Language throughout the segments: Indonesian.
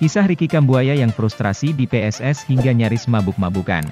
Kisah Ricky Kambuaya yang frustrasi di PSS hingga nyaris mabuk-mabukan.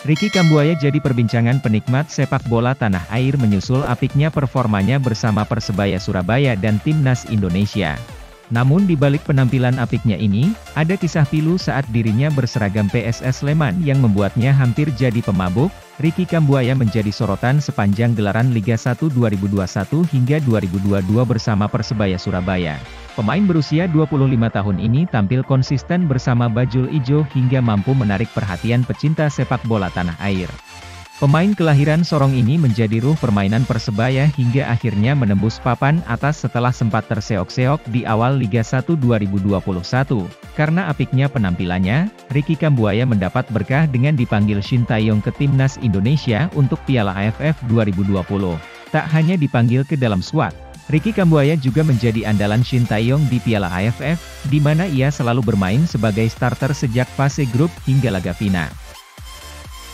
Ricky Kambuaya jadi perbincangan penikmat sepak bola tanah air menyusul apiknya performanya bersama Persebaya Surabaya dan Timnas Indonesia. Namun di balik penampilan apiknya ini, ada kisah pilu saat dirinya berseragam PSS Sleman yang membuatnya hampir jadi pemabuk. Ricky Kambuaya menjadi sorotan sepanjang gelaran Liga 1 2021 hingga 2022 bersama Persebaya Surabaya. Pemain berusia 25 tahun ini tampil konsisten bersama Bajul Ijo hingga mampu menarik perhatian pecinta sepak bola tanah air. Pemain kelahiran Sorong ini menjadi ruh permainan Persebaya hingga akhirnya menembus papan atas setelah sempat terseok-seok di awal Liga 1 2021. Karena apiknya penampilannya, Ricky Kambuaya mendapat berkah dengan dipanggil Shin Tae-yong ke Timnas Indonesia untuk Piala AFF 2020. Tak hanya dipanggil ke dalam skuad, Ricky Kambuaya juga menjadi andalan Shin Tae-yong di Piala AFF, di mana ia selalu bermain sebagai starter sejak fase grup hingga laga final.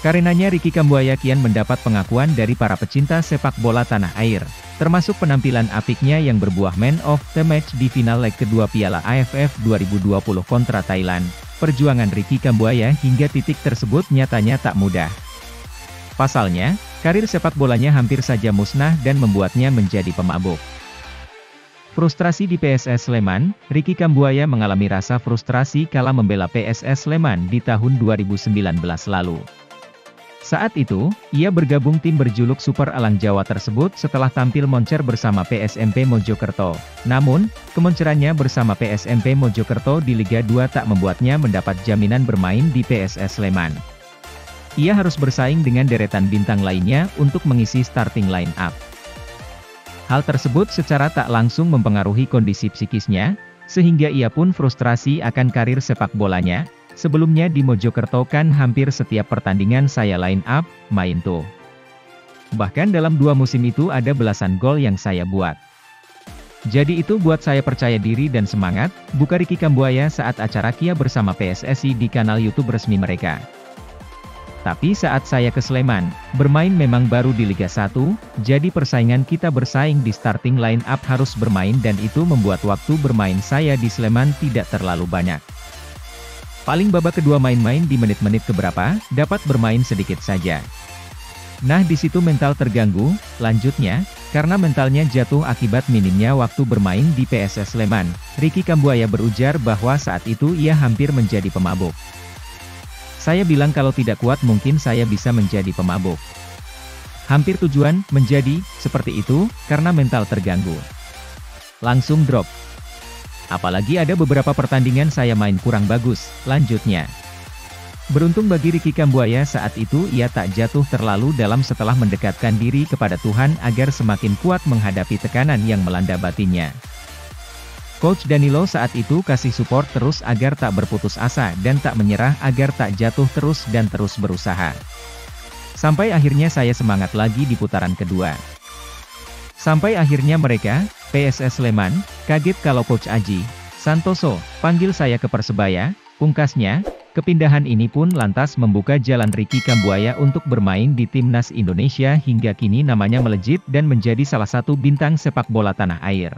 Karenanya Ricky Kambuaya kian mendapat pengakuan dari para pecinta sepak bola tanah air, termasuk penampilan apiknya yang berbuah man of the match di final leg kedua Piala AFF 2020 kontra Thailand. Perjuangan Ricky Kambuaya hingga titik tersebut nyatanya tak mudah. Pasalnya, karir sepak bolanya hampir saja musnah dan membuatnya menjadi pemabuk. Frustrasi di PSS Sleman, Ricky Kambuaya mengalami rasa frustrasi kala membela PSS Sleman di tahun 2019 lalu. Saat itu, ia bergabung tim berjuluk Super Elang Jawa tersebut setelah tampil moncer bersama PSMP Mojokerto. Namun, kemoncerannya bersama PSMP Mojokerto di Liga 2 tak membuatnya mendapat jaminan bermain di PSS Sleman. Ia harus bersaing dengan deretan bintang lainnya untuk mengisi starting line up. Hal tersebut secara tak langsung mempengaruhi kondisi psikisnya, sehingga ia pun frustrasi akan karir sepak bolanya. Sebelumnya di Mojokerto kan hampir setiap pertandingan saya line up, main tuh. Bahkan dalam 2 musim itu ada belasan gol yang saya buat. Jadi itu buat saya percaya diri dan semangat, buka Ricky Kambuaya saat acara Kia bersama PSSI di kanal YouTube resmi mereka. Tapi saat saya ke Sleman, bermain memang baru di Liga 1, jadi persaingan kita bersaing di starting line up harus bermain dan itu membuat waktu bermain saya di Sleman tidak terlalu banyak. Paling babak kedua main-main di menit-menit keberapa, dapat bermain sedikit saja. Nah di situ mental terganggu, lanjutnya, karena mentalnya jatuh akibat minimnya waktu bermain di PSS Sleman. Ricky Kambuaya berujar bahwa saat itu ia hampir menjadi pemabuk. Saya bilang kalau tidak kuat mungkin saya bisa menjadi pemabuk. Hampir tujuan, menjadi, seperti itu, karena mental terganggu. Langsung drop. Apalagi ada beberapa pertandingan saya main kurang bagus, lanjutnya. Beruntung bagi Ricky Kambuaya saat itu ia tak jatuh terlalu dalam setelah mendekatkan diri kepada Tuhan agar semakin kuat menghadapi tekanan yang melanda batinnya. Coach Danilo saat itu kasih support terus agar tak berputus asa dan tak menyerah agar tak jatuh terus dan terus berusaha. Sampai akhirnya saya semangat lagi di putaran kedua. Sampai akhirnya mereka, PSS Sleman, kaget kalau Coach Aji Santoso panggil saya ke Persebaya. Pungkasnya, kepindahan ini pun lantas membuka jalan Ricky Kambuaya untuk bermain di Timnas Indonesia hingga kini namanya melejit dan menjadi salah satu bintang sepak bola tanah air.